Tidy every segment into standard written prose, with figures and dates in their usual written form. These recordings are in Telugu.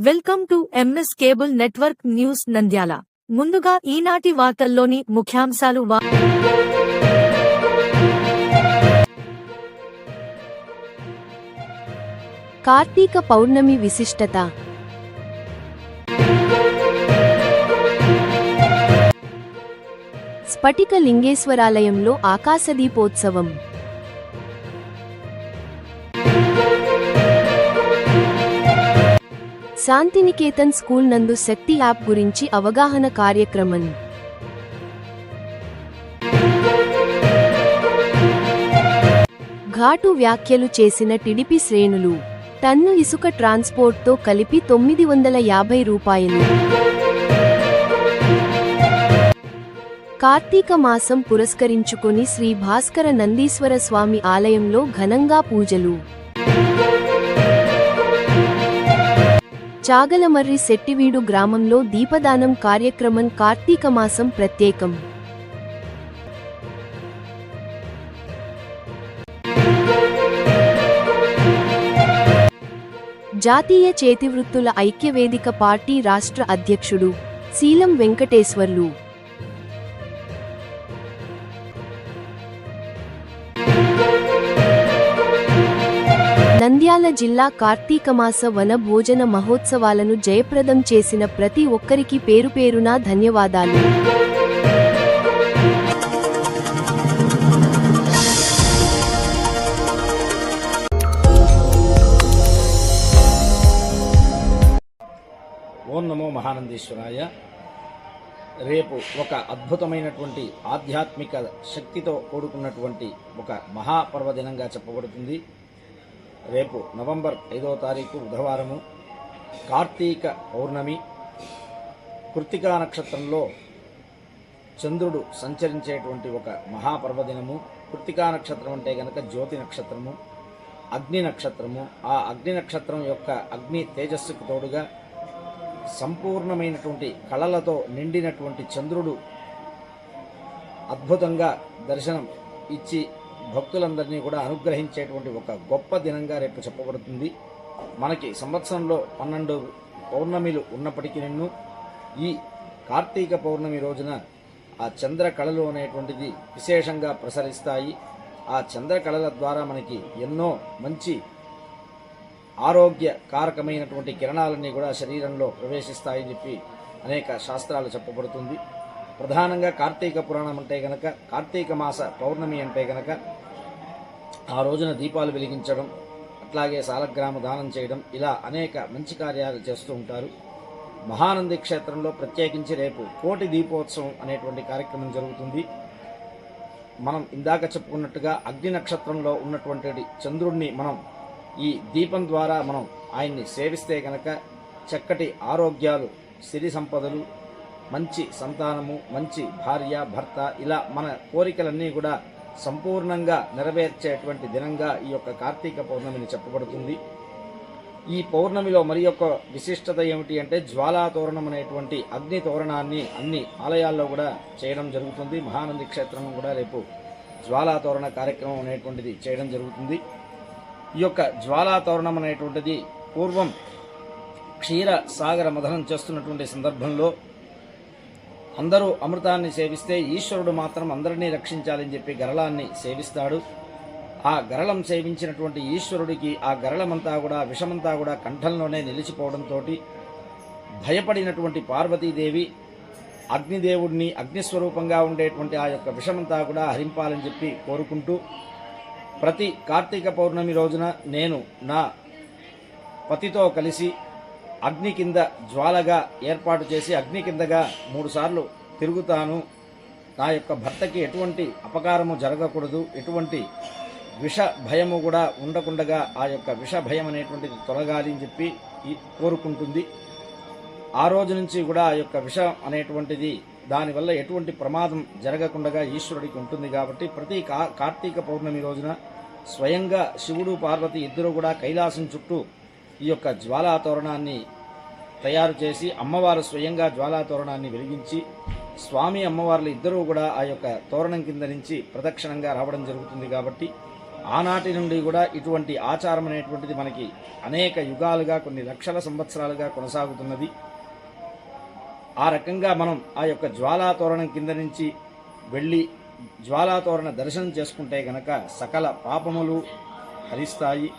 Welcome to MS cable network news Nandyal. ముందుగా ఈనాటి వార్తల్లోని ముఖ్యాంశాలు. కార్తీక పౌర్ణమి విశిష్టత. స్ఫటిక లింగేశ్వరాలయంలో ఆకాశదీపోత్సవం. శాంతినికేతన్ స్కూల్ నందు శక్తి యాప్ గురించి అవగాహన కార్యక్రమం. ఘాటు వ్యాఖ్యలు చేసిన టీడీపీ శ్రేణులు. టన్ను ఇసుక ట్రాన్స్పోర్ట్తో కలిపి 950 రూపాయలు. కార్తీక మాసం పురస్కరించుకొని శ్రీ భాస్కర నందీశ్వర స్వామి ఆలయంలో ఘనంగా పూజలు. చాగలమర్రి శెట్టివీడు గ్రామంలో దీపదానం కార్యక్రమం. కార్తీక మాసం ప్రత్యేకం. జాతీయ చేతివృత్తుల ఐక్యవేదిక పార్టీ రాష్ట్ర అధ్యక్షుడు శీలం వెంకటేశ్వర్లు. నంద్యాల జిల్లా కార్తీకమాస వన భోజన మహోత్సవాలను జయప్రదం చేసిన ప్రతి ఒక్కరికి పేరుపేరునా ధన్యవాదాలు. ఓం నమో మహానందీశ్వరాయ. రేపు ఒక అద్భుతమైనటువంటి ఆధ్యాత్మిక శక్తితో కూడుకున్నటువంటి ఒక మహాపర్వదినంగా చెప్పబడుతుంది. రేపు నవంబర్ 5వ తారీఖు బుధవారము కార్తీక పౌర్ణమి. కృత్తికా నక్షత్రంలో చంద్రుడు సంచరించేటువంటి ఒక మహాపర్వదినము. కృత్తికా నక్షత్రం అంటే గనక జ్యోతి నక్షత్రము, అగ్ని నక్షత్రము. ఆ అగ్ని నక్షత్రం యొక్క అగ్ని తేజస్సుకు తోడుగా సంపూర్ణమైనటువంటి కళలతో నిండినటువంటి చంద్రుడు అద్భుతంగా దర్శనం ఇచ్చి భక్తులందరినీ కూడా అనుగ్రహించేటువంటి ఒక గొప్ప దినంగా రేపు చెప్పబడుతుంది. మనకి సంవత్సరంలో 12 పౌర్ణమిలు ఉన్నప్పటికీ ఈ కార్తీక పౌర్ణమి రోజున ఆ చంద్ర కళలు అనేటువంటిది విశేషంగా ప్రసరిస్తాయి. ఆ చంద్ర కళల ద్వారా మనకి ఎన్నో మంచి ఆరోగ్య కారకమైనటువంటి కిరణాలన్నీ కూడా శరీరంలో ప్రవేశిస్తాయని చెప్పి అనేక శాస్త్రాలు చెప్పబడుతుంది. ప్రధానంగా కార్తీక పురాణం అంటే గనక, కార్తీక మాస పౌర్ణమి అంటే గనక ఆ రోజున దీపాలు వెలిగించడం, అట్లాగే సాలగ్రామ దానం చేయడం, ఇలా అనేక మంచి కార్యాలు చేస్తూ ఉంటారు. మహానంది క్షేత్రంలో ప్రత్యేకించి రేపు కోటి దీపోత్సవం అనేటువంటి కార్యక్రమం జరుగుతుంది. మనం ఇందాక చెప్పుకున్నట్టుగా అగ్ని నక్షత్రంలో ఉన్నటువంటి చంద్రుడిని మనం ఈ దీపం ద్వారా మనం ఆయన్ని సేవిస్తే గనక చక్కటి ఆరోగ్యాలు, సిరి సంపదలు, మంచి సంతానము, మంచి భార్య భర్త, ఇలా మన కోరికలన్నీ కూడా సంపూర్ణంగా నెరవేర్చేటువంటి దినంగా ఈ యొక్క కార్తీక పౌర్ణమిని చెప్పబడుతుంది. ఈ పౌర్ణమిలో మరి యొక్క విశిష్టత ఏమిటి అంటే జ్వాలాతోరణం అనేటువంటి అగ్ని తోరణాన్ని అన్ని ఆలయాల్లో కూడా చేయడం జరుగుతుంది. మహానంది క్షేత్రం కూడా రేపు జ్వాలాతోరణ కార్యక్రమం అనేటువంటిది చేయడం జరుగుతుంది. ఈ యొక్క జ్వాలాతోరణం అనేటువంటిది పూర్వం క్షీర సాగర మథనం చేస్తున్నటువంటి సందర్భంలో అందరూ అమృతాన్ని సేవిస్తే ఈశ్వరుడు మాత్రం అందరినీ రక్షించాలని చెప్పి గరళాన్ని సేవిస్తాడు. ఆ గరళం సేవించినటువంటి ఈశ్వరుడికి ఆ గరళమంతా కూడా, విషమంతా కూడా కంఠంలోనే నిలిచిపోవడంతో భయపడినటువంటి పార్వతీదేవి అగ్నిదేవుడిని, అగ్నిస్వరూపంగా ఉండేటువంటి ఆ యొక్క విషమంతా కూడా హరింపాలని చెప్పి కోరుకుంటూ ప్రతి కార్తీక పౌర్ణమి రోజున నేను నా పతితో కలిసి అగ్ని కింద జ్వాలగా ఏర్పాటు చేసి అగ్ని కిందగా 3 సార్లు తిరుగుతాను. నా యొక్క భర్తకి ఎటువంటి అపకారము జరగకూడదు, ఎటువంటి విష భయము కూడా ఉండకుండగా ఆ యొక్క విష భయం అనేటువంటిది తొలగాలి అని చెప్పి కోరుకుంటుంది. ఆ రోజు నుంచి కూడా ఆ యొక్క విష అనేటువంటిది దానివల్ల ఎటువంటి ప్రమాదం జరగకుండగా ఈశ్వరుడికి ఉంటుంది. కాబట్టి ప్రతి కార్తీక పౌర్ణమి రోజున స్వయంగా శివుడు పార్వతి ఇద్దరు కూడా కైలాసం చుట్టూ ఈ యొక్క జ్వాలాతోరణాన్ని తయారు చేసి అమ్మవారు స్వయంగా జ్వాలాతోరణాన్ని వెలిగించి స్వామి అమ్మవార్లు ఇద్దరూ కూడా ఆ యొక్క తోరణం కింద నుంచి ప్రదక్షిణంగా రావడం జరుగుతుంది. కాబట్టి ఆనాటి నుండి కూడా ఇటువంటి ఆచారం అనేటువంటిది మనకి అనేక యుగాలుగా, కొన్ని లక్షల సంవత్సరాలుగా కొనసాగుతున్నది. ఆ రకంగా మనం ఆ యొక్క జ్వాలాతోరణం కింద నుంచి వెళ్ళి జ్వాలాతోరణ దర్శనం చేసుకుంటే గనక సకల పాపములు హరిస్తాయి.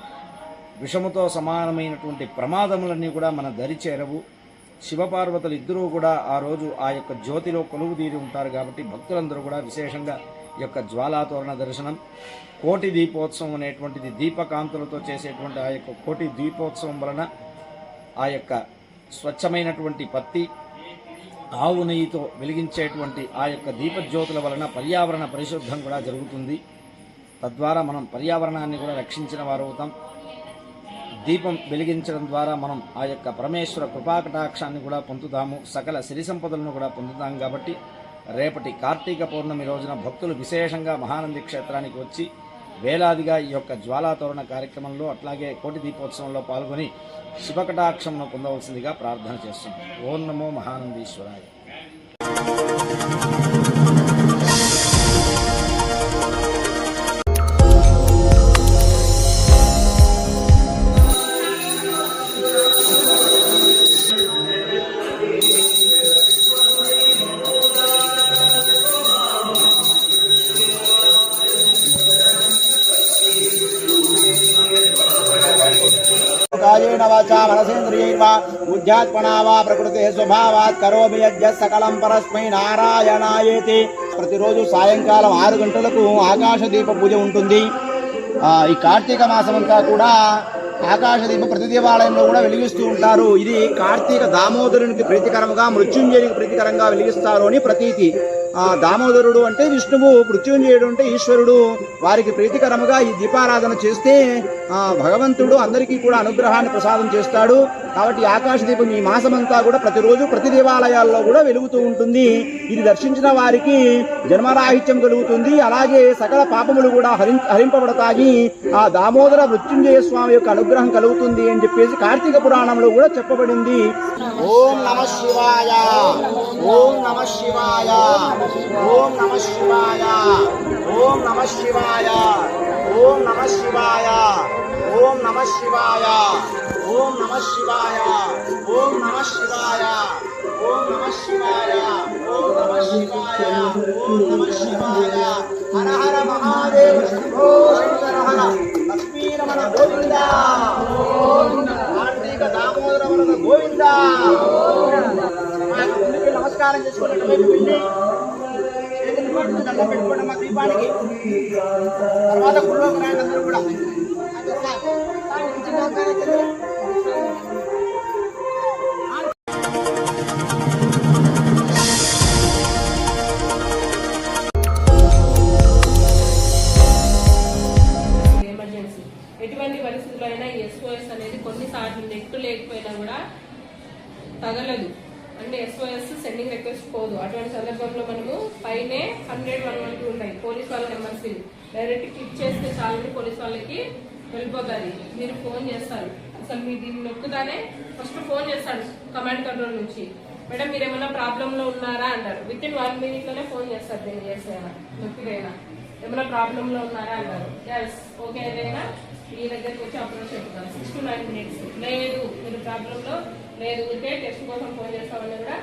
విషముతో సమానమైనటువంటి ప్రమాదములన్నీ కూడా మన దరి చేరవు. శివపార్వతులు ఇద్దరూ కూడా ఆ రోజు ఆ యొక్క జ్యోతిలో కొలువు తీరి ఉంటారు కాబట్టి భక్తులందరూ కూడా విశేషంగా ఈ యొక్క జ్వాలాతోరణ దర్శనం, కోటి దీపోత్సవం అనేటువంటిది దీపకాంతులతో చేసేటువంటి ఆ యొక్క కోటి దీపోత్సవం వలన ఆ యొక్క స్వచ్ఛమైనటువంటి పత్తి, ఆవు నెయ్యితో వెలిగించేటువంటి ఆ యొక్క దీపజ్యోతుల వలన పర్యావరణ పరిశుద్ధం కూడా జరుగుతుంది. తద్వారా మనం పర్యావరణాన్ని కూడా రక్షించిన వారు అవుతాం. దీపం వెలిగించడం ద్వారా మనం ఆ యొక్క పరమేశ్వర కృపాకటాక్షాన్ని కూడా పొందుతాము, సకల సిరి సంపదలను కూడా పొందుతాం. కాబట్టి రేపటి కార్తీక పౌర్ణమి రోజున భక్తులు విశేషంగా మహానంది క్షేత్రానికి వచ్చి వేలాదిగా ఈ యొక్క జ్వాలాతోరణ కార్యక్రమంలో అట్లాగే కోటి దీపోత్సవంలో పాల్గొని శివకటాక్షమును పొందవలసిందిగా ప్రార్థన చేస్తున్నాం. ఓం నమో మహానందీశ్వరాయ. कायेन वाचा मनसेन्द्रियैर्वा बुद्ध्यात्मना वा प्रकृतेः स्वभावात् करोमि यज्ञः सकलं परस्मै नारायणाయేతి. ప్రతిరోజు సాయంకాలం 6 గంటలకు ఆకాశదీప పూజ ఉంటుంది. ఈ కార్తీక మాసం అంతా కూడా ఆకాశదీపం ప్రతి దేవాలయంలో కూడా వెలిగిస్తూ ఉంటారు. ఇది కార్తీక దామోదరునికి ప్రీతికరంగా, మృత్యుంజయునికి ప్రీతికరంగా వెలిగిస్తారు అని ప్రతీతి. దామోదరుడు అంటే విష్ణువు, మృత్యుంజయుడు అంటే ఈశ్వరుడు. వారికి ప్రీతికరముగా ఈ దీపారాధన చేస్తే భగవంతుడు అందరికీ కూడా అనుగ్రహాన్ని ప్రసాదం చేస్తాడు. కాబట్టి ఆకాశదీపం ఈ మాసమంతా కూడా ప్రతిరోజు ప్రతి దేవాలయాల్లో కూడా వెలుగుతూ ఉంటుంది. ఇది దర్శించిన వారికి జన్మరాహిత్యం కలుగుతుంది, అలాగే సకల పాపములు కూడా హరింపబడతాయి. ఆ దామోదర మృత్యుంజయ స్వామి యొక్క అనుగ్రహం కలుగుతుంది అని చెప్పేసి కార్తీక పురాణంలో కూడా చెప్పబడింది. ఓం నమః శివాయ, ఓం నమః శివాయ, ఓం నమః శివాయ, ఓం నమః శివాయ, ఓం నమః శివాయ, ఓం నమః శివాయ, ఓం నమః శివాయ, ఓం నమః శివాయ, ఓం నమః శివాయ, ఓం నమః శివాయ, ఓం నమః శివాయ. హర హర మహాదేవ శంభో శంకర హర. లక్ష్మీరమణ గోవింద, కార్తీక దామోదర వరద గోవింద. నమస్కారం చేసుకోండి. దండం పెట్టుకోండి మా దీపానికి. తర్వాత గుళ్ళోకి రాయండి అందరూ కూడా. ఎమర్జెన్సీ ఎటువంటి పరిస్థితుల్లో అయినా SOS అనేది కొన్నిసార్లు నెట్ లేకపోయినా కూడా తగలదు. అంటే SOS సెండింగ్ రిక్వెస్ట్ పోదు. అటువంటి సందర్భంలో మనము పైనే 100-112 ఉంటాయి పోలీస్ వాళ్ళ నెంబర్స్. డైరెక్ట్ క్లిక్ చేస్తే చాలని పోలీస్ వాళ్ళకి వెళ్ళిపోతుంది. మీరు ఫోన్ చేస్తారు, అసలు మీ దీన్ని నొక్కుతానే ఫస్ట్ ఫోన్ చేస్తాడు కమాండ్ కంట్రోల్ నుంచి. మేడం మీరు ఏమైనా ప్రాబ్లంలో ఉన్నారా అంటారు. విత్ ఇన్ 1 minute లోనే ఫోన్ చేస్తారు. దీన్ని చేసేనా నొక్కిదైనా ఏమైనా ప్రాబ్లంలో ఉన్నారా అంటారు. ఎస్ ఓకే ఏదైనా మీ దగ్గరికి వచ్చి అప్రోచ్ చెప్తాను. 6 to 9 minutes. లేదు మీరు ప్రాబ్లంలో లేదు ఉంటే టెస్ట్ కోసం ఫోన్ చేస్తామని కూడా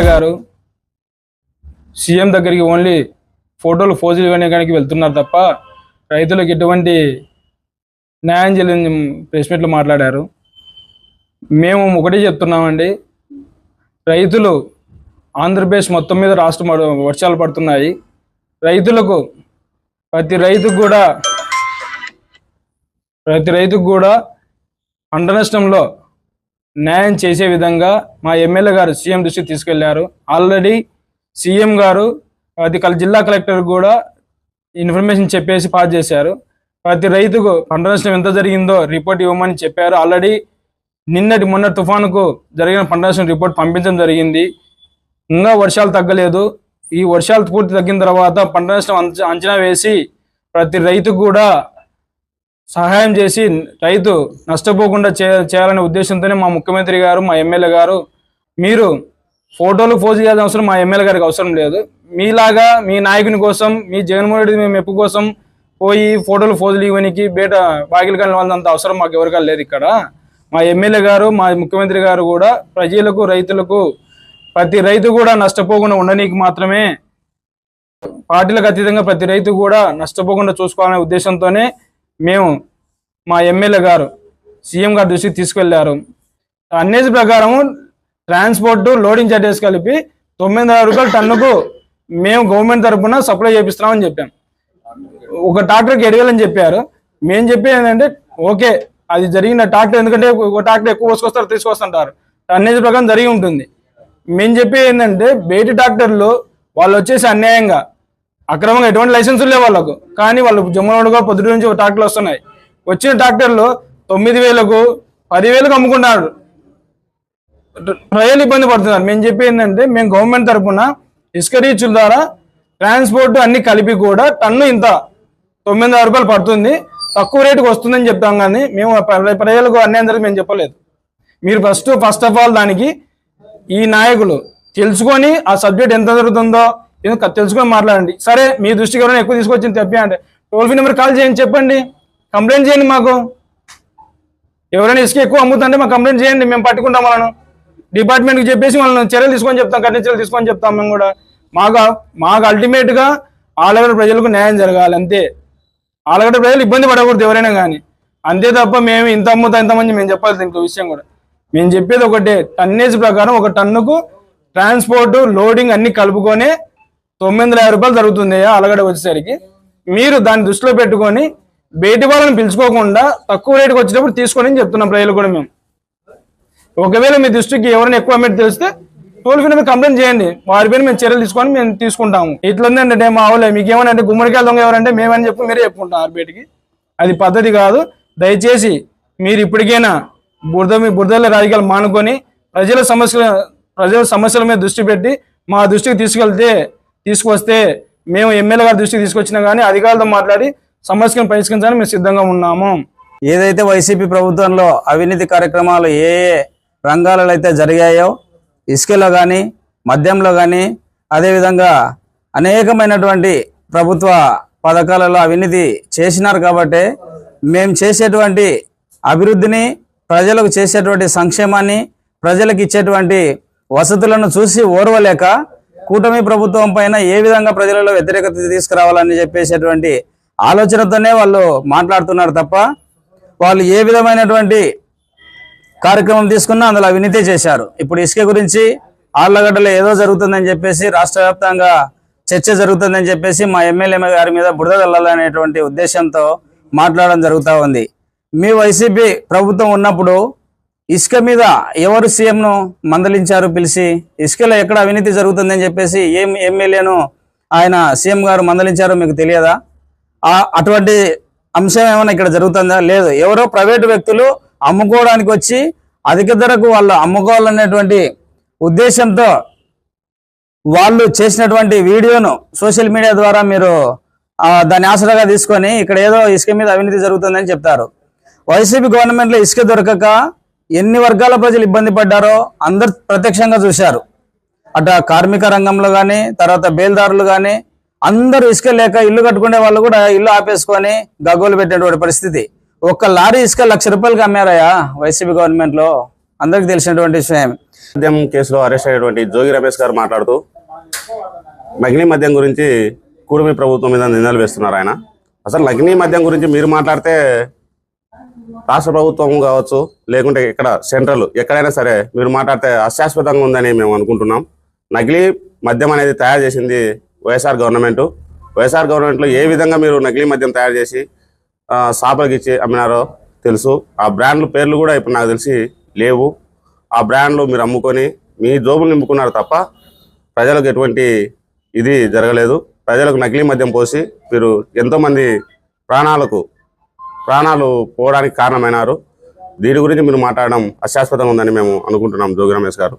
గారు సీఎం దగ్గరికి ఓన్లీ ఫోటోలు ఫోజులు ఇవ్వడానికి వెళ్తున్నారు తప్ప రైతులకు ఎటువంటి న్యాయం చేయలేని ప్రెస్ మీట్లో మాట్లాడారు. మేము ఒకటే చెప్తున్నామండి, రైతులు ఆంధ్రప్రదేశ్ మొత్తం మీద రాష్ట్రం వర్షాలు పడుతున్నాయి. రైతులకు ప్రతి రైతుకు కూడా పంట నష్టంలో న్యాయం చేసే విధంగా మా ఎమ్మెల్యే గారు సీఎం దృష్టికి తీసుకెళ్లారు. ఆల్రెడీ సీఎం గారు ప్రతి జిల్లా కలెక్టర్ కూడా ఇన్ఫర్మేషన్ చెప్పేసి పాస్ చేశారు. ప్రతి రైతుకు పంట నష్టం ఎంత జరిగిందో రిపోర్ట్ ఇవ్వమని చెప్పారు. ఆల్రెడీ మొన్న తుఫానుకు జరిగిన పంట నష్టం రిపోర్ట్ పంపించడం జరిగింది. ఇంకా వర్షాలు తగ్గలేదు. ఈ వర్షాలు పూర్తి తగ్గిన తర్వాత పంట నష్టం అంచనా వేసి ప్రతి రైతుకు కూడా సహాయం చేసి రైతు నష్టపోకుండా చేయాలనే ఉద్దేశంతోనే మా ముఖ్యమంత్రి గారు, మా ఎమ్మెల్యే గారు మీరు ఫోటోలు పోజ్ చేయాల్సిన అవసరం మా ఎమ్మెల్యే గారికి అవసరం లేదు. మీలాగా మీ నాయకుని కోసం, మీ జగన్మోహన్ రెడ్డి మెప్పు కోసం పోయి ఫోటోలు ఫోజులు ఇవ్వడానికి బయట బాగిలు కానీ వాళ్ళంత అవసరం మాకు ఎవరికా లేదు. ఇక్కడ మా ఎమ్మెల్యే గారు, మా ముఖ్యమంత్రి గారు కూడా ప్రజలకు, రైతులకు, ప్రతి రైతు కూడా నష్టపోకుండా ఉండడానికి మాత్రమే, పార్టీలకు అతీతంగా ప్రతి రైతు కూడా నష్టపోకుండా చూసుకోవాలనే ఉద్దేశంతోనే మేము మా ఎమ్మెల్యే గారు సీఎం గారి దృష్టికి తీసుకెళ్లారు. అన్నేజ్ ప్రకారం ట్రాన్స్పోర్ట్, లోడింగ్ చార్జెస్ కలిపి 9,000 రూపాయల టన్నుకు మేము గవర్నమెంట్ తరఫున సప్లై చేపిస్తున్నామని చెప్పాం. ఒక ట్రాక్టర్కి 7,000 అని చెప్పారు. మేము చెప్పేది ఏంటంటే ఓకే, అది జరిగిన ట్రాక్టర్, ఎందుకంటే ఒక ట్రాక్టర్ ఎక్కువ తీసుకొస్తారు, తీసుకొస్తుంటారు, అన్నేజ్ ప్రకారం జరిగి ఉంటుంది. మేము చెప్పేది ఏంటంటే బయట ట్రాక్టర్లు వాళ్ళు వచ్చేసి అన్యాయంగా, అక్రమంగా ఎటువంటి లైసెన్సులు లేవు వాళ్ళకు, కానీ వాళ్ళు జమ్మలవాడగా పొద్దుటి నుంచి ట్రాక్టర్లు వస్తున్నాయి. వచ్చిన ట్రాక్టర్లు 9,000కు 10,000కు అమ్ముకుంటున్నారు. ప్రజలు ఇబ్బంది పడుతున్నారు. మేము చెప్పేది ఏంటంటే మేము గవర్నమెంట్ తరఫున ఇసుక రీచుల ద్వారా ట్రాన్స్పోర్ట్ అన్ని కలిపి కూడా టన్ను ఇంత 9,000 రూపాయలు పడుతుంది, తక్కువ రేటుకు వస్తుందని చెప్తాం. కానీ మేము ప్రజలకు అన్యాయం జరిగి మేము చెప్పలేదు. మీరు ఫస్ట్ ఆఫ్ ఆల్ దానికి ఈ నాయకులు తెలుసుకొని ఆ సబ్జెక్ట్ ఎంత జరుగుతుందో తెలుసుకొని మాట్లాడండి. సరే, మీ దృష్టికి ఎవరైనా ఎక్కువ తీసుకొచ్చింది చెప్పి అంటే టోల్ ఫ్రీ నెంబర్ కాల్ చేయండి, చెప్పండి, కంప్లైంట్ చేయండి. మాకు ఎవరైనా ఇసుక ఎక్కువ అమ్ముతుంటే మాకు కంప్లైంట్ చేయండి, మేము పట్టుకుంటాం వాళ్ళను. డిపార్ట్మెంట్కి చెప్పేసి వాళ్ళని చర్యలు తీసుకొని చెప్తాం, కఠిన చర్యలు తీసుకొని చెప్తాం. మేము కూడా మాకు అల్టిమేట్గా ఆలగడ్డ ప్రజలకు న్యాయం జరగాలి అంతే. ఆలగడ్డ ప్రజలు ఇబ్బంది పడకూడదు ఎవరైనా కానీ, అంతే తప్ప మేము ఇంత అమ్ముతా ఇంతమంది మేము చెప్పాలి. ఇంకో విషయం కూడా మేము చెప్పేది ఒకటే, టన్నేజ్ ప్రకారం ఒక టన్నుకు ట్రాన్స్పోర్ట్, లోడింగ్ అన్ని కలుపుకొని 9,000 రూపాయలు జరుగుతుంది ఆలగడ్డ వచ్చేసరికి. మీరు దాన్ని దృష్టిలో పెట్టుకొని బయటి వాళ్ళని పిలుచుకోకుండా తక్కువ రేటుకి వచ్చేటప్పుడు తీసుకొని చెప్తున్నాం ప్రజలు కూడా. మేము ఒకవేళ మీ దృష్టికి ఎవరైనా ఎక్కువ అమ్మేది తెలిస్తే టోల్ ఫ్రీ నెంబర్ కంప్లైంట్ చేయండి, వారి పైన మేము చర్యలు తీసుకొని మేము తీసుకుంటాము. ఇట్లుందంటే మా ఊళ్ళో మీకు ఏమన్నా అంటే గుమ్మడికాయలు దొంగ ఎవరంటే మేమని చెప్పి మీరే చెప్పుకుంటాం బయటికి. అది పద్ధతి కాదు. దయచేసి మీరు ఇప్పటికైనా బురదల రాజకీయాలు మానుకొని ప్రజల సమస్యల మీద దృష్టి పెట్టి మా దృష్టికి తీసుకొస్తే మేము ఎమ్మెల్యే గారి దృష్టికి తీసుకొచ్చినా కానీ అధికారులతో మాట్లాడి సమస్యను పరిష్కరించాలని మేము సిద్ధంగా ఉన్నాము. ఏదైతే వైసీపీ ప్రభుత్వంలో అవినీతి కార్యక్రమాలు ఏ రంగాలలో అయితే జరిగాయో, ఇసుకలో కానీ, మద్యంలో కానీ, అదేవిధంగా అనేకమైనటువంటి ప్రభుత్వ పథకాలలో అవినీతి చేసినారు. కాబట్టి మేము చేసేటువంటి అభివృద్ధిని, ప్రజలకు చేసేటువంటి సంక్షేమాన్ని, ప్రజలకు ఇచ్చేటువంటి వసతులను చూసి ఓర్వలేక కూటమి ప్రభుత్వం పైన ఏ విధంగా ప్రజలలో వ్యతిరేకత తీసుకురావాలని చెప్పేసేటువంటి ఆలోచనతోనే వాళ్ళు మాట్లాడుతున్నారు తప్ప వాళ్ళు ఏ విధమైనటువంటి కార్యక్రమం తీసుకున్నా అందులో అవినీతి చేశారు. ఇప్పుడు ఇసుక గురించి ఆళ్లగడ్డలో ఏదో జరుగుతుందని చెప్పేసి రాష్ట్ర వ్యాప్తంగా చర్చ జరుగుతుందని చెప్పేసి మా ఎమ్మెల్యే గారి మీద బురద జల్లాలనేటువంటి ఉద్దేశంతో మాట్లాడడం జరుగుతూ ఉంది. మీ వైసీపీ ప్రభుత్వం ఉన్నప్పుడు ఇసుక మీద ఎవరు సీఎంను మందలించారు పిలిచి? ఇసుకలో ఎక్కడ అవినీతి జరుగుతుందని చెప్పేసి ఏం ఎమ్మెల్యేను ఆయన సీఎం గారు మందలించారో మీకు తెలియదా? అటువంటి అంశం ఏమైనా ఇక్కడ జరుగుతుందా? లేదు. ఎవరో ప్రైవేటు వ్యక్తులు అమ్ముకోవడానికి వచ్చి అధిక ధరకు వాళ్ళు అమ్ముకోవాలనేటువంటి ఉద్దేశంతో వాళ్ళు చేసినటువంటి వీడియోను సోషల్ మీడియా ద్వారా మీరు దాన్ని ఆసరాగా తీసుకొని ఇక్కడ ఏదో ఇసుక మీద అవినీతి జరుగుతుందని చెప్తారు. వైసీపీ గవర్నమెంట్లో ఇసుక దొరకక ఎన్ని వర్గాల ప్రజలు ఇబ్బంది పడ్డారో అందరు ప్రత్యక్షంగా చూశారు. అటు కార్మిక రంగంలో కానీ, తర్వాత బేల్దారులు కానీ అందరూ ఇసుక లేక ఇల్లు కట్టుకునే వాళ్ళు కూడా ఇల్లు ఆపేసుకొని గగ్గోలు పెట్టినటువంటి పరిస్థితి. ఒక్క లారీ ఇసుక 1,00,000 రూపాయలకి అమ్మారయ్యా వైసీపీ గవర్నమెంట్లో, అందరికి తెలిసినటువంటి విషయం. మద్యం కేసులో అరెస్ట్ అయినటువంటి జోగి రమేష్ గారు మాట్లాడుతూ నకిలీ మద్యం గురించి కూటమి ప్రభుత్వం మీద నిందలు వేస్తున్నారు. ఆయన అసలు నకిలీ మద్యం గురించి మీరు మాట్లాడితే రాష్ట్ర ప్రభుత్వం కావచ్చు, లేకుంటే ఇక్కడ సెంట్రల్ ఎక్కడైనా సరే మీరు మాట్లాడితే అశాశ్వతంగా ఉందని మేము అనుకుంటున్నాం. నకిలీ మద్యం అనేది తయారు చేసింది వైఎస్ఆర్ గవర్నమెంట్. వైఎస్ఆర్ గవర్నమెంట్లో ఏ విధంగా మీరు నకిలీ మద్యం తయారు చేసి షాపులకు ఇచ్చి అమ్మినారో తెలుసు. ఆ బ్రాండ్ల పేర్లు కూడా ఇప్పుడు నాకు తెలిసి లేవు. ఆ బ్రాండ్లు మీరు అమ్ముకొని మీ జోబులు నింపుకున్నారు తప్ప ప్రజలకు ఎటువంటి ఇది జరగలేదు. ప్రజలకు నకిలీ మద్యం పోసి మీరు ఎంతోమంది ప్రాణాలు పోవడానికి కారణమైనారు. దీని గురించి మీరు మాట్లాడడం అశాశ్వతంగా ఉందని మేము అనుకుంటున్నాం. జోగి రమేష్ గారు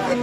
ఓకే.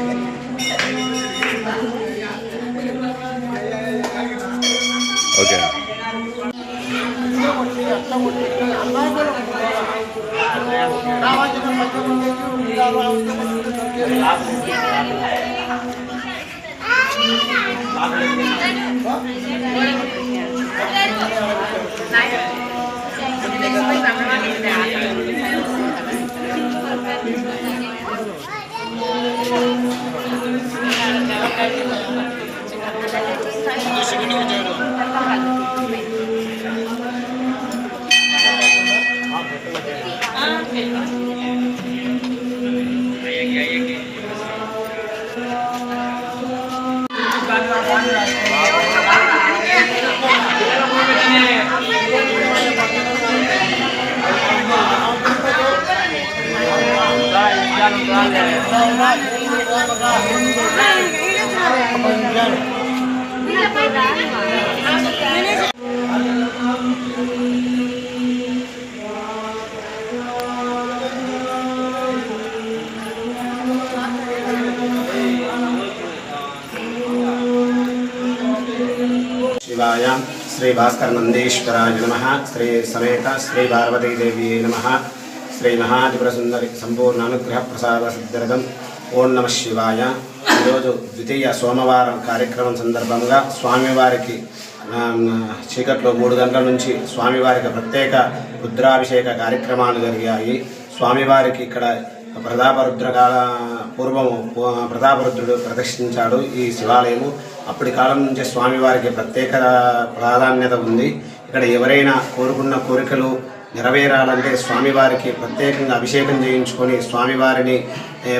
శివాయ శ్రీ భాస్కర నందీశ్వరాయ నమః. శ్రీ సమేత శ్రీ పార్వతీదేవి నమః. శ్రీ మహాత్రిపుర సుందరి సంపూర్ణ అనుగ్రహ ప్రసాద సిద్ధిరథం. ఓం నమ శివాయ. ఈరోజు ద్వితీయ సోమవారం కార్యక్రమం సందర్భంగా స్వామివారికి చీకట్లో 3 గంటల నుంచి స్వామివారికి ప్రత్యేక రుద్రాభిషేక కార్యక్రమాలు జరిగాయి. స్వామివారికి ఇక్కడ పూర్వము ప్రతాపరుద్రుడు ప్రదర్శించాడు ఈ శివాలయము. అప్పటి కాలం నుంచే స్వామివారికి ప్రత్యేక ప్రాధాన్యత ఉంది. ఇక్కడ ఎవరైనా కోరుకున్న కోరికలు నెరవేరాలంటే స్వామివారికి ప్రత్యేకంగా అభిషేకం చేయించుకొని స్వామివారిని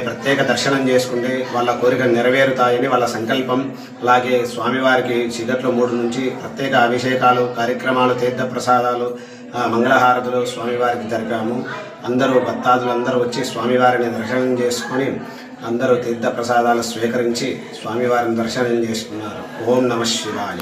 ప్రత్యేక దర్శనం చేసుకుంటే వాళ్ళ కోరికలు నెరవేరుతాయని వాళ్ళ సంకల్పం. అలాగే స్వామివారికి చీకట్లో 3 నుంచి ప్రత్యేక అభిషేకాలు కార్యక్రమాలు, తీర్థ ప్రసాదాలు, మంగళహారతులు స్వామివారికి జరిపాము. అందరూ భక్తాదులు అందరూ వచ్చి స్వామివారిని దర్శనం చేసుకొని అందరూ తీర్థ ప్రసాదాలు స్వీకరించి స్వామివారిని దర్శనం చేసుకున్నారు. ఓం నమ శివాయ.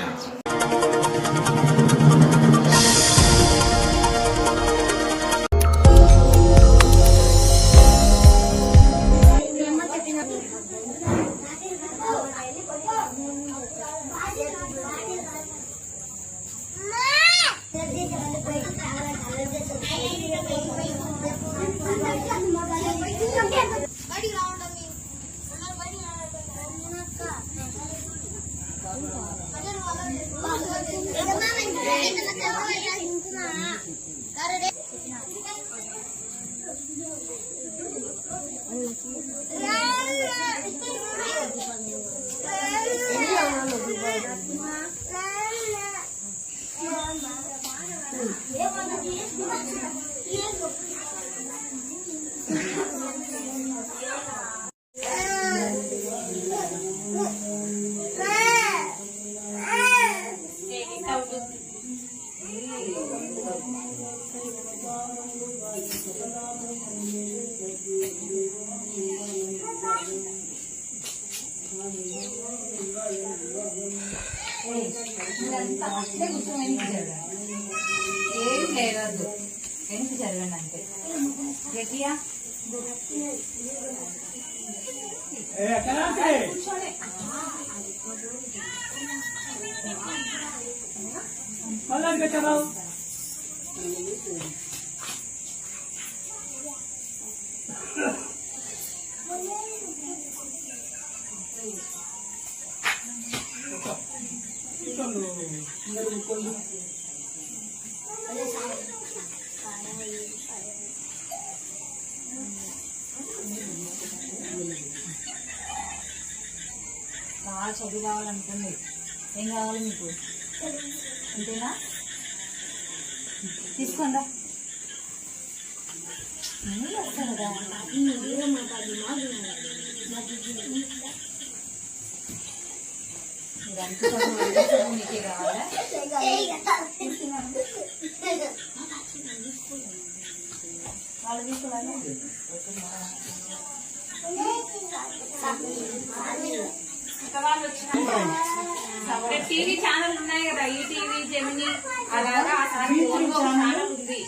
ఏం లేదు ఎందుకు చదవండి అంటే గట్టిగా బాగా చదువు కావాలనుకోండి. ఏం కావాలి మీకు? అంతేనా? తీసుకోండి వస్తాను కదా. మీరంతా చదువు మీకే కావాలా? వాళ్ళు తీసుకోవాలా? టీవీ ఛానల్ ఉన్నాయి కదా, ఈ టీవీ, జెమిని, అలాగా ఛానల్ ఉంది.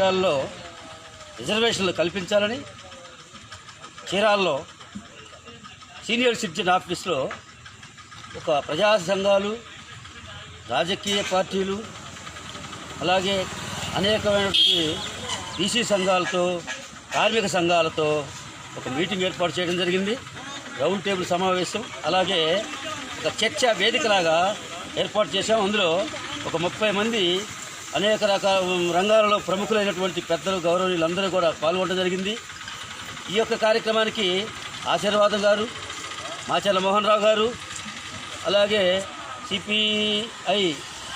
సంఘాల్లో రిజర్వేషన్లు కల్పించాలని చీరాల్లో సీనియర్ సిటిజన్ ఆఫీస్లో ఒక ప్రజా సంఘాలు, రాజకీయ పార్టీలు, అలాగే అనేకమైనటువంటి బీసీ సంఘాలతో, కార్మిక సంఘాలతో ఒక మీటింగ్ ఏర్పాటు చేయడం జరిగింది. రౌండ్ టేబుల్ సమావేశం, అలాగే ఒక చర్చా వేదికలాగా ఏర్పాటు చేశాం. అందులో ఒక 30 మంది అనేక రకాల రంగాలలో ప్రముఖులైనటువంటి పెద్దలు, గౌరవనీయులందరూ కూడా పాల్గొనడం జరిగింది. ఈ యొక్క కార్యక్రమానికి ఆశీర్వాదం గారు, మాచర్ల మోహన్ రావు గారు, అలాగే సిపిఐ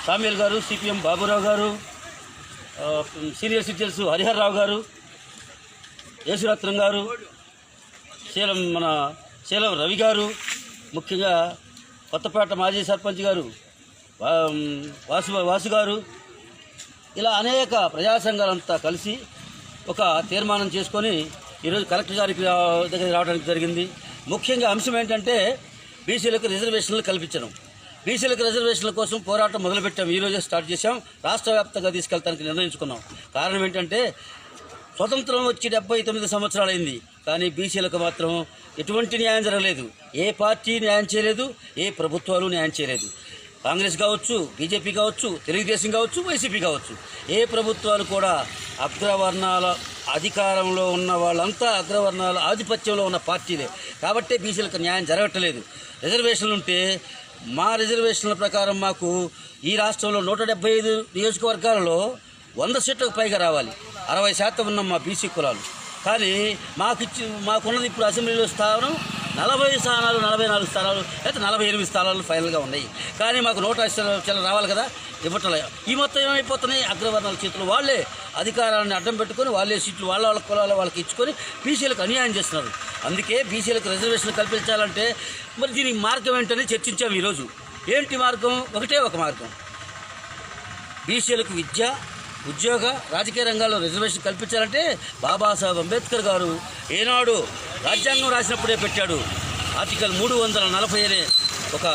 సామ్యుల్ గారు, సిపిఎం బాబురావు గారు, సీనియర్ సిటిజన్స్ హరిహర్ రావు గారు, యేసురత్నం గారు, శీలం రవి గారు, ముఖ్యంగా కొత్తపేట మాజీ సర్పంచ్ గారు వాసు గారు, ఇలా అనేక ప్రజా సంఘాలంతా కలిసి ఒక తీర్మానం చేసుకొని ఈరోజు కలెక్టర్ గారికి దగ్గర రావడానికి జరిగింది. ముఖ్యంగా అంశం ఏంటంటే బీసీలకు రిజర్వేషన్లు కల్పించడం. బీసీలకు రిజర్వేషన్ల కోసం పోరాటం మొదలుపెట్టాం. ఈరోజే స్టార్ట్ చేశాం. రాష్ట్ర వ్యాప్తంగా తీసుకెళ్తానికి నిర్ణయించుకున్నాం. కారణం ఏంటంటే స్వతంత్రం వచ్చి 79 సంవత్సరాలైంది, కానీ బీసీలకు మాత్రం ఎటువంటి న్యాయం జరగలేదు. ఏ పార్టీ న్యాయం చేయలేదు, ఏ ప్రభుత్వాలు న్యాయం చేయలేదు. కాంగ్రెస్ కావచ్చు, బీజేపీ కావచ్చు, తెలుగుదేశం కావచ్చు, వైసీపీ కావచ్చు, ఏ ప్రభుత్వాలు కూడా అగ్రవర్ణాల అధికారంలో ఉన్న వాళ్ళంతా అగ్రవర్ణాల ఆధిపత్యంలో ఉన్న పార్టీలే. కాబట్టే బీసీలకు న్యాయం జరగట్లేదు. రిజర్వేషన్లు ఉంటే మా రిజర్వేషన్ల ప్రకారం మాకు ఈ రాష్ట్రంలో 175 నియోజకవర్గాలలో 100 సీట్లకు పైగా రావాలి. 60% ఉన్న మా బీసీ కులాలు. కానీ మాకున్నది ఇప్పుడు అసెంబ్లీలో స్థానం 40 స్థానాలు, 44 స్థానాలు, లేకపోతే 48 స్థానాలు ఫైనల్గా ఉన్నాయి. కానీ మాకు 180 రావాలి కదా, ఇవ్వట్లే. ఈ మొత్తం ఏమైపోతున్నాయి, అగ్రవర్ణాల చేతులు వాళ్ళే అధికారాన్ని అడ్డం పెట్టుకొని వాళ్ళే సీట్లు వాళ్ళ కులాల వాళ్ళకి ఇచ్చుకొని బీసీలకు అన్యాయం చేస్తున్నారు. అందుకే బీసీలకు రిజర్వేషన్ కల్పించాలంటే మరి దీనికి మార్గం ఏంటని చర్చించాము ఈరోజు. ఏంటి మార్గం? ఒకటే ఒక మార్గం. బీసీలకు విద్య, ఉద్యోగ, రాజకీయ రంగాల్లో రిజర్వేషన్ కల్పించాలంటే బాబాసాహెబ్ అంబేద్కర్ గారు ఏనాడు రాజ్యాంగం రాసినప్పుడే పెట్టాడు. ఆర్టికల్ 340 అనే ఒక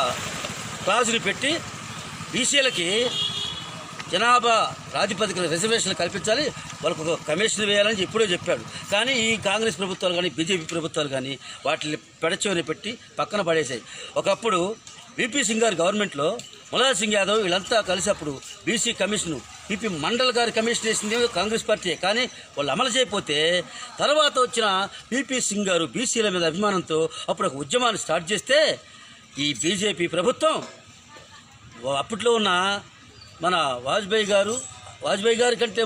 క్లాజుని పెట్టి బీసీలకి జనాభా ప్రాతిపదికన రిజర్వేషన్లు కల్పించాలి, వాళ్ళకు ఒక కమిషన్ వేయాలని ఇప్పుడే చెప్పాడు. కానీ ఈ కాంగ్రెస్ ప్రభుత్వాలు కానీ బీజేపీ ప్రభుత్వాలు కానీ వాటిని పెడచెవిని పెట్టి పక్కన పడేసాయి. ఒకప్పుడు విపి సింగ్ గారి గవర్నమెంట్లో ములాయం సింగ్ యాదవ్ వీళ్ళంతా కలిసి అప్పుడు బీసీ కమిషను పిపి మండల్ గారి కమిషన్ వేసింది కాంగ్రెస్ పార్టీ. కానీ వాళ్ళు అమలు చేయకపోతే తర్వాత వచ్చిన పిపి సింగ్ గారు బీసీల మీద అభిమానంతో అప్పుడు ఒక ఉద్యమాన్ని స్టార్ట్ చేస్తే ఈ బీజేపీ ప్రభుత్వం అప్పట్లో ఉన్న మన వాజ్పేయి గారి కంటే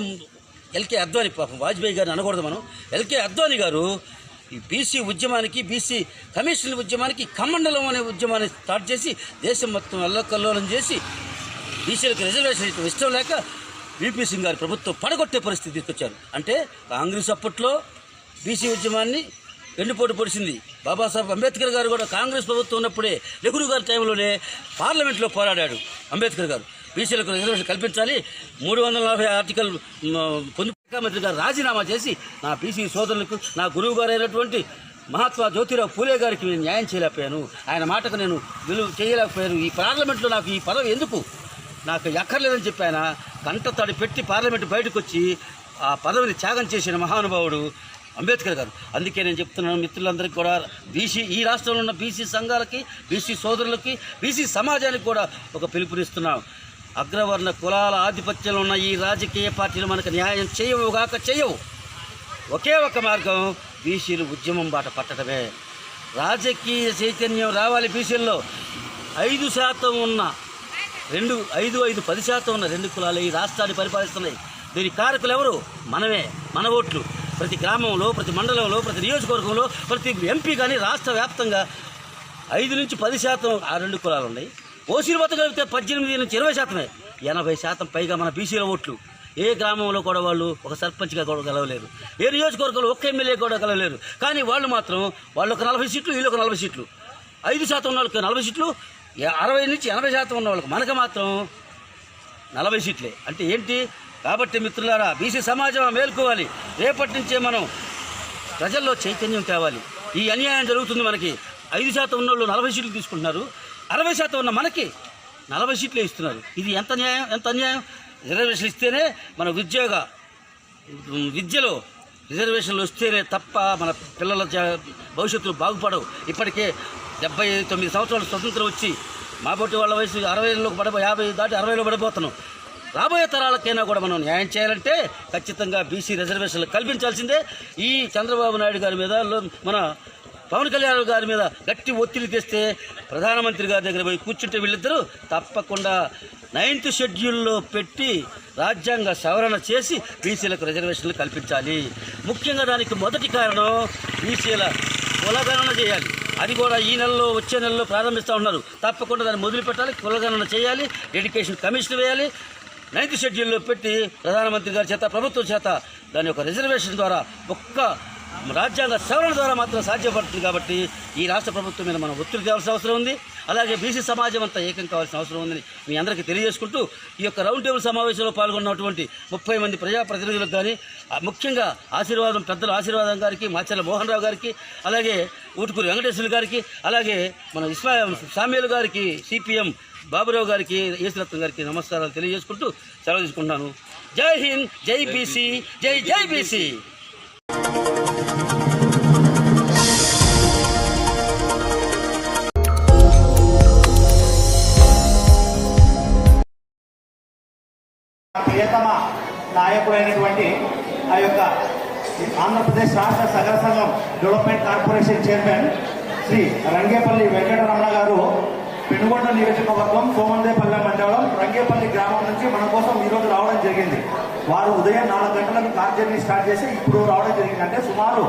ఎల్కే అద్వానీ, పాపం వాజ్పేయి గారిని అనకూడదు మనం, ఎల్కే అద్వానీ గారు ఈ బీసీ ఉద్యమానికి, బీసీ కమిషన్ ఉద్యమానికి కమండలం అనే ఉద్యమాన్ని స్టార్ట్ చేసి దేశం మొత్తం అల్లకల్లోలం చేసి బీసీలకు రిజర్వేషన్ ఇష్టం లేక విపి సింగ్ గారి ప్రభుత్వం పడగొట్టే పరిస్థితి తీసుకొచ్చారు. అంటే కాంగ్రెస్ అప్పట్లో బీసీ ఉద్యమాన్ని వెన్నుపోటు పొడిచింది. బాబాసాహెబ్ అంబేద్కర్ గారు కూడా కాంగ్రెస్ ప్రభుత్వం ఉన్నప్పుడే నెహ్రూ గారి టైంలోనే పార్లమెంట్లో పోరాడాడు అంబేద్కర్ గారు. బీసీలకు రిజర్వేషన్ కల్పించాలి, 340 ఆర్టికల్ పొంది ముఖ్యమంత్రి గారు రాజీనామా చేసి నా బీసీ సోదరులకు, నా గురువు గారు అయినటువంటి మహాత్మా జ్యోతిరావు పూలే గారికి నేను న్యాయం చేయలేకపోయాను, ఆయన మాటకు నేను విలువ చేయలేకపోయాను, ఈ పార్లమెంట్లో నాకు ఈ పదవి ఎందుకు, నాకు ఎక్కర్లేదని చెప్పి ఆయన కంటతడి పెట్టి పార్లమెంట్ బయటకు వచ్చి ఆ పదవిని త్యాగం చేసిన మహానుభావుడు అంబేద్కర్ గారు. అందుకే నేను చెప్తున్నాను మిత్రులందరికీ కూడా, ఈ రాష్ట్రంలో ఉన్న బీసీ సంఘాలకి, బీసీ సోదరులకి, బీసీ సమాజానికి కూడా ఒక పిలుపునిస్తున్నాం. అగ్రవర్ణ కులాల ఆధిపత్యంలో ఉన్న ఈ రాజకీయ పార్టీలు మనకు న్యాయం చేయవు. ఒకే ఒక మార్గం, బీసీలు ఉద్యమం బాట పట్టడమే. రాజకీయ చైతన్యం రావాలి బీసీల్లో. 5% ఉన్న 10% ఉన్న 2 కులాలు ఈ రాష్ట్రాన్ని పరిపాలిస్తున్నాయి. దీని కారకులు ఎవరు? మనమే, మన ఓట్లు. ప్రతి గ్రామంలో, ప్రతి మండలంలో, ప్రతి నియోజకవర్గంలో, ప్రతి ఎంపీ కానీ రాష్ట్ర వ్యాప్తంగా 5 నుంచి 10% ఆ 2 కులాలు ఉన్నాయి. ఓసీలు బతకలిగితే 18 నుంచి 20%. 80% పైగా మన బీసీల ఓట్లు. ఏ గ్రామంలో కూడా వాళ్ళు ఒక సర్పంచ్గా కూడా గెలవలేరు, ఏ నియోజకవర్గంలో ఒక్క ఎమ్మెల్యే కూడా గెలవలేరు. కానీ వాళ్ళు మాత్రం వాళ్ళొక 40 సీట్లు, వీళ్ళొక 40 సీట్లు. 5% ఉన్న వాళ్ళకి 40 సీట్లు, 60 నుంచి 80% ఉన్న వాళ్ళకి మనకు మాత్రం 40 సీట్లే. అంటే ఏంటి? కాబట్టి మిత్రులారా, బీసీ సమాజం మేల్కోవాలి. రేపటి నుంచే మనం ప్రజల్లో చైతన్యం తేవాలి. ఈ అన్యాయం జరుగుతుంది. మనకి 5% ఉన్న వాళ్ళు 40 సీట్లు తీసుకుంటున్నారు, 60% ఉన్న మనకి 40 సీట్లే ఇస్తున్నారు. ఇది ఎంత న్యాయం, ఎంత అన్యాయం? రిజర్వేషన్ ఇస్తేనే మన ఉద్యోగ, విద్యలో రిజర్వేషన్లు వస్తేనే తప్ప మన పిల్లల భవిష్యత్తులు బాగుపడవు. ఇప్పటికే 79 సంవత్సరాలు స్వతంత్రం వచ్చి మాబోటి వాళ్ళ వయసు 60లోకి 50 దాటి 60లో పడిపోతున్నాం. రాబోయే తరాలకైనా కూడా మనం న్యాయం చేయాలంటే ఖచ్చితంగా బీసీ రిజర్వేషన్లు కల్పించాల్సిందే. ఈ చంద్రబాబు నాయుడు గారి మీద మన పవన్ కళ్యాణ్ గారి మీద గట్టి ఒత్తిడి తెస్తే ప్రధానమంత్రి గారి దగ్గర పోయి కూర్చుంటే వీళ్ళిద్దరూ తప్పకుండా 9th షెడ్యూల్లో పెట్టి రాజ్యాంగ సవరణ చేసి బీసీలకు రిజర్వేషన్లు కల్పించాలి. ముఖ్యంగా దానికి మొదటి కారణం బీసీల కులగణన చేయాలి. అది కూడా ఈ నెలలో వచ్చే నెలలో ప్రారంభిస్తూ ఉన్నారు. తప్పకుండా దాన్ని మొదలుపెట్టాలి, కులగణన చేయాలి, ఎడ్యుకేషన్ కమిషన్ వేయాలి. 9th షెడ్యూల్లో పెట్టి ప్రధానమంత్రి గారి చేత ప్రభుత్వం చేత దాని యొక్క రిజర్వేషన్ ద్వారా ఒక్క రాజ్యాంగ సవరణ ద్వారా మాత్రం సాధ్యపడుతుంది. కాబట్టి ఈ రాష్ట్ర ప్రభుత్వం మీద మనం ఒత్తిడి తేవాల్సిన అవసరం ఉంది. అలాగే బీసీ సమాజం అంతా ఏకం కావాల్సిన అవసరం ఉందని మీ అందరికీ తెలియజేసుకుంటూ ఈ యొక్క రౌండ్ టేబుల్ సమావేశంలో పాల్గొన్నటువంటి 30 మంది ప్రజాప్రతినిధులకు కానీ ముఖ్యంగా పెద్దల ఆశీర్వాదం గారికి, మాచర్ల మోహన్ రావు గారికి, అలాగే ఊటుకూరి వెంకటేశ్వర గారికి, అలాగే మన సామ్యుల్ గారికి, సిపిఎం బాబురావు గారికి, ఏసరత్నం గారికి నమస్కారాలు తెలియజేసుకుంటూ సెలవు తీసుకుంటున్నాను. జై హింద్, జై బీసీ, జై జై బీసీ. ప్రియతమ నాయకుడైనటువంటి ఆ యొక్క ఆంధ్రప్రదేశ్ రాష్ట్ర సగర సంఘం development corporation chairman Shri Rangepalli Venkataramana గారు పెనుగొండ నియోజకవర్గం సోమందేపల్లె మండలం రంగేపల్లి గ్రామం నుంచి మన కోసం ఈరోజు రావడం జరిగింది. వారు ఉదయం 4 గంటలకు కార్ జర్నీ స్టార్ట్ చేసి ఇప్పుడు రావడం జరిగింది. అంటే సుమారు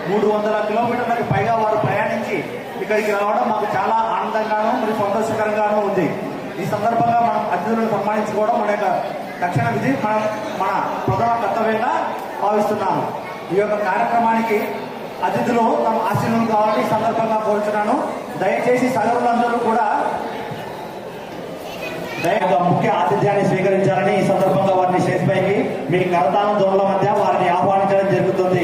300 కిలోమీటర్లకు పైగా వారు ప్రయాణించి ఇక్కడికి రావడం మాకు చాలా ఆనందంగానూ మరియు సంతోషకరంగానూ ఉంది. ఈ సందర్భంగా మనం అతిథులను సన్మానించుకోవడం మన యొక్క తక్షణ విధి, మన ప్రధాన కర్తవ్యంగా భావిస్తున్నాము. ఈ యొక్క కార్యక్రమానికి అతిథులు తమ ఆశీర్వాదం కావాలని సందర్భంగా కోరుతున్నాను. దయచేసి సగరులందరూ కూడా ముఖ్య ఆతిథ్యాన్ని స్వీకరించాలని ఈ సందర్భంగా వారిని స్టేజ్ పైకి మీ కరతాళ ధ్వనుల మధ్య వారిని ఆహ్వానించడం జరుగుతుంది.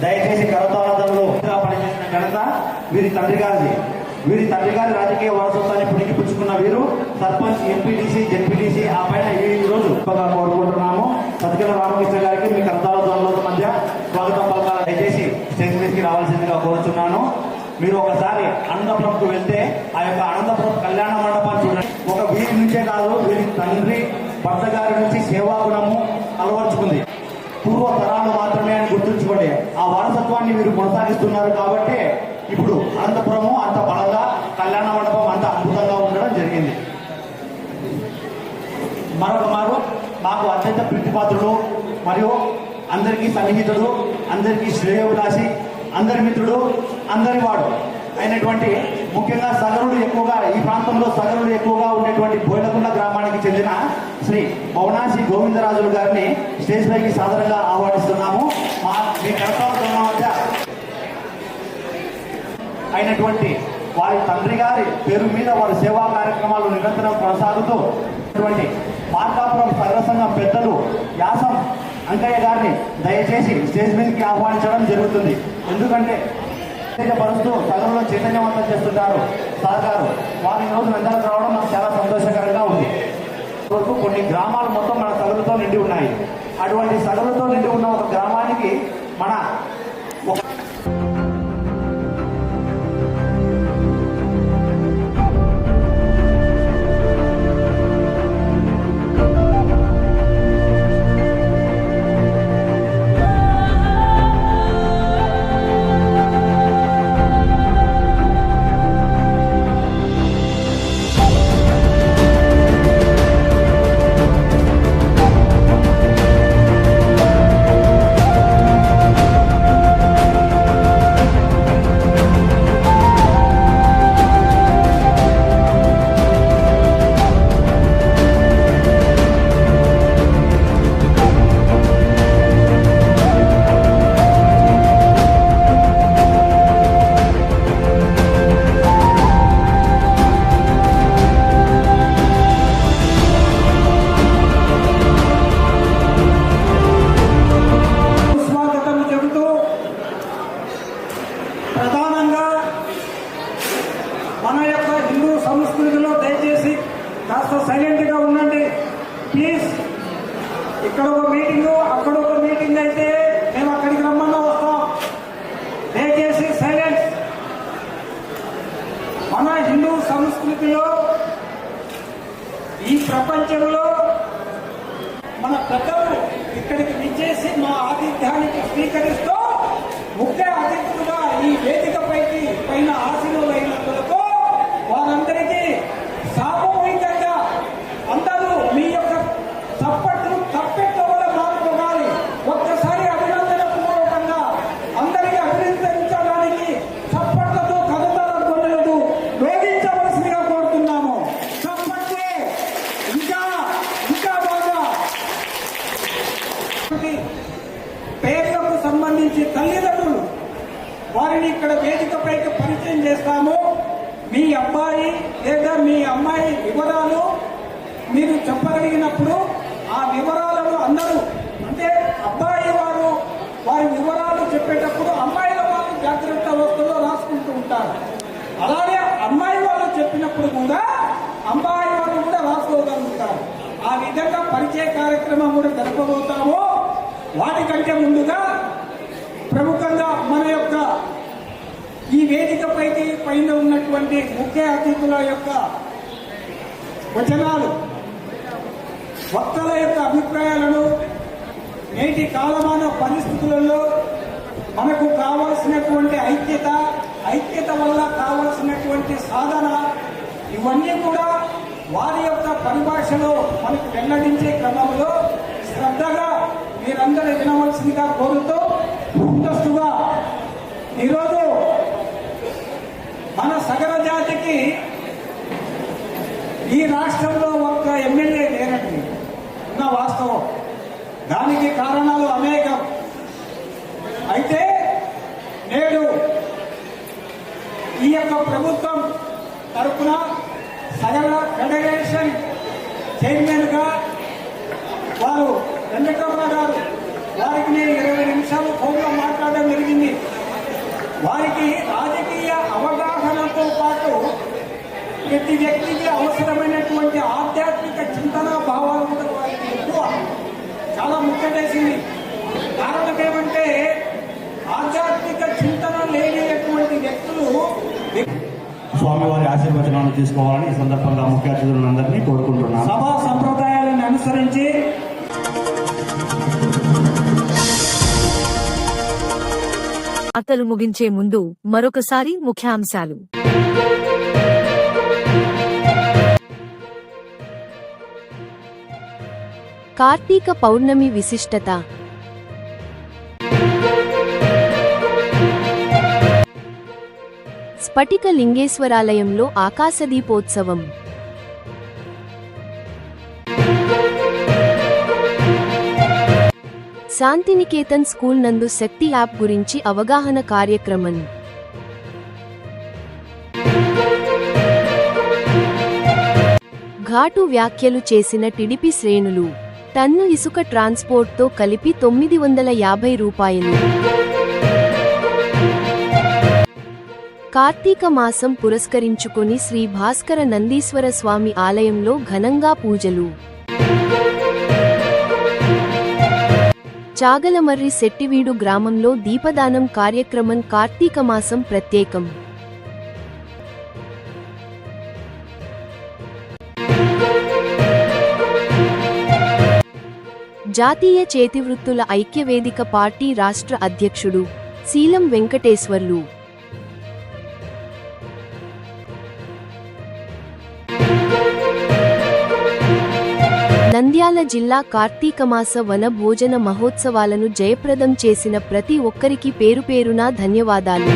దయచేసి కరతాళ ధ్వనులు పనిచేసిన ఘనత వీరి తండ్రి గారిది. వీరి తండ్రి గారి రాజకీయ వారసత్వాన్ని పుణికిపుచ్చుకున్న వీరు సర్పంచ్, ఎంపీటీసీ, జెడ్పీటీసీ ఆ పైన ఈ రోజు కోరుకుంటున్నాము. సతికల రామకృష్ణ గారికి మీ కరతాళ ధ్వనుల మధ్య స్వాగతం పలకాల. దయచేసి స్టేజ్ మీదకి రావాల్సిందిగా కోరుతున్నాను. మీరు ఒకసారి అనంతపురంకు వెళ్తే ఆ యొక్క అనంతపురం కళ్యాణ మండపాన్ని చూడండి. ఒక వీరి నుంచే కాదు, వీరి తండ్రి భర్త గారి నుంచి సేవా గుణము అలవర్చుకుంది. పూర్వ తరాలు మాత్రమే అని గుర్తుంచుకోండి. ఆ వారసత్వాన్ని మీరు కొనసాగిస్తున్నారు కాబట్టి ఇప్పుడు అనంతపురము అంత బలంగా, కళ్యాణ మండపం అంత అద్భుతంగా ఉండడం జరిగింది. మరొక మాకు అత్యంత ప్రీతిపాత్రుడు మరియు అందరికీ సన్నిహితుడు, అందరికీ శ్రేయోభిలాషి, అందరి మిత్రుడు, అందరి వాడు అయినటువంటి ముఖ్యంగా సగరుడు ఎక్కువగా ఈ ప్రాంతంలో సగరుడు ఎక్కువగా ఉండేటువంటి బోయినకొండ గ్రామానికి చెందిన శ్రీ పవనాసి గోవిందరాజులు గారిని స్టేజ్ పైకి సాధారణంగా ఆహ్వానిస్తున్నాము. మీ కర్తవ్య మధ్య అయినటువంటి వారి తండ్రి గారి పేరు మీద వారి సేవా కార్యక్రమాలు నిరంతరం కొనసాగుతూ మార్కాపురం సగర సంఘం పెద్దలు యాసం అంకయ్య గారిని దయచేసి స్టేజ్ మీదకి ఆహ్వానించడం జరుగుతుంది. ఎందుకంటే పరుస్తూ సగంలో చైతన్యవంతం చేస్తుంటారు సహకారు. వారి రోజు నందలకు రావడం మాకు చాలా సంతోషకరంగా ఉంది. కొన్ని గ్రామాలు మొత్తం మన సగరులతో నిండి ఉన్నాయి. అటువంటి సగరులతో నిండి ఉన్న ఒక గ్రామానికి మన ప్రపంచంలో మన పెద్దలు ఇక్కడికి విచ్చేసి మా ఆతిథ్యానికి స్వీకరిస్తూ ముఖ్య అతిథులుగా ఈ వేదికపైకి పైన ఆశీనులైనందుకు వారందరికీ సామూహికంగా అందరూ మీ యొక్క చప్పట్లు తప్పెట్టుకోవడం మానుకోవాలి. ఒక్కసారి అభినందన పూర్వకంగా అందరికీ అభినందించడానికి చప్పట్లతో కథతల గొంతులతో వేధించవలసిందిగా కోరుతున్నాము. చప్పట్లే ఇంకా ఇంకా బాగా పేర్లకు సంబంధించి తల్లిదండ్రులు వారిని ఇక్కడ వేదికపైకి పరిచయం చేస్తాము. మీ అబ్బాయి లేదా మీ అమ్మాయి వివరాలు మీరు చెప్పగలిగినప్పుడు ఆ వివరాలను అందరూ అంటే అబ్బాయి వారి వివరాలు చెప్పేటప్పుడు అమ్మాయిల వాళ్ళు జాగ్రత్త వస్తువులో రాసుకుంటూ ఉంటారు. అలాగే అమ్మాయి వాళ్ళు చెప్పినప్పుడు కూడా అమ్మాయి వాళ్ళు కూడా రాసుకోగలుగుతారు. ఆ విధంగా పరిచయ కార్యక్రమం కూడా జరపబోతాము. వాటికంటే ముందుగా ప్రముఖంగా మన యొక్క ఈ వేదికపైకి పైన ఉన్నటువంటి ముఖ్య అతిథుల యొక్క వచనాలు, వక్తల యొక్క అభిప్రాయాలను, నేటి కాలమాన పరిస్థితులలో మనకు కావలసినటువంటి ఐక్యత వల్ల కావలసినటువంటి సాధన, ఇవన్నీ కూడా వారి యొక్క పరిభాషలో మనకు వెల్లడించే క్రమంలో శ్రద్ధగా మీరందరూ వినవలసిందిగా కోరుతూ ముందస్తుగా ఈరోజు మన సగర జాతికి ఈ రాష్ట్రంలో ఒక్క ఎమ్మెల్యే లేనట్టు ఉన్న వాస్తవం. దానికి కారణాలు అనేకం. అయితే నేడు ఈ యొక్క ప్రభుత్వం తరఫున సగర ఫెడరేషన్ చైర్మన్గా వారు వెంకటరమణ గారు, వారికి నేను 20 నిమిషాలు ఫోన్లో మాట్లాడడం జరిగింది. వారికి రాజకీయ అవగాహనతో పాటు ప్రతి వ్యక్తికి అవసరమైనటువంటి ఆధ్యాత్మిక చింతన భావాలు కూడా వారికి ఎక్కువ చాలా ముఖ్యమేసింది. కారణం ఏమంటే ఆధ్యాత్మిక చింతన లేనటువంటి వ్యక్తులు స్వామివారి ఆశీర్వచనాలను తీసుకోవాలని ఈ సందర్భంగా ముఖ్య అతిథులందరినీ కోరుకుంటున్నాను. సభా సంప్రదాయాలను అనుసరించి వార్తలు ముగించే ముందు మరొకసారి ముఖ్యాంశాలు. కార్తీక పౌర్ణమి విశిష్టత. స్ఫటిక లింగేశ్వరాలయంలో ఆకాశదీపోత్సవం. శాంతినికేతన్ స్కూల్ నందు శక్తి యాప్ గురించి అవగాహన కార్యక్రమం. ఘాటు వ్యాఖ్యలు చేసిన టీడీపీ శ్రేణులు. టన్ను ఇసుక ట్రాన్స్పోర్ట్తో కలిపి 950 రూపాయలు. కార్తీక మాసం పురస్కరించుకొని శ్రీ భాస్కర నందీశ్వర స్వామి ఆలయంలో ఘనంగా పూజలు. చాగలమర్రి శెట్టివీడు గ్రామంలో దీపదానం కార్యక్రమం. కార్తీక మాసం ప్రత్యేకం. జాతీయ చేతివృత్తుల ఐక్యవేదిక పార్టీ రాష్ట్ర అధ్యక్షుడు శీలం వెంకటేశ్వర్లు. నంద్యాల జిల్లా కార్తీకమాస వన భోజన మహోత్సవాలను జయప్రదం చేసిన ప్రతి ఒక్కరికి పేరుపేరునా ధన్యవాదాలు.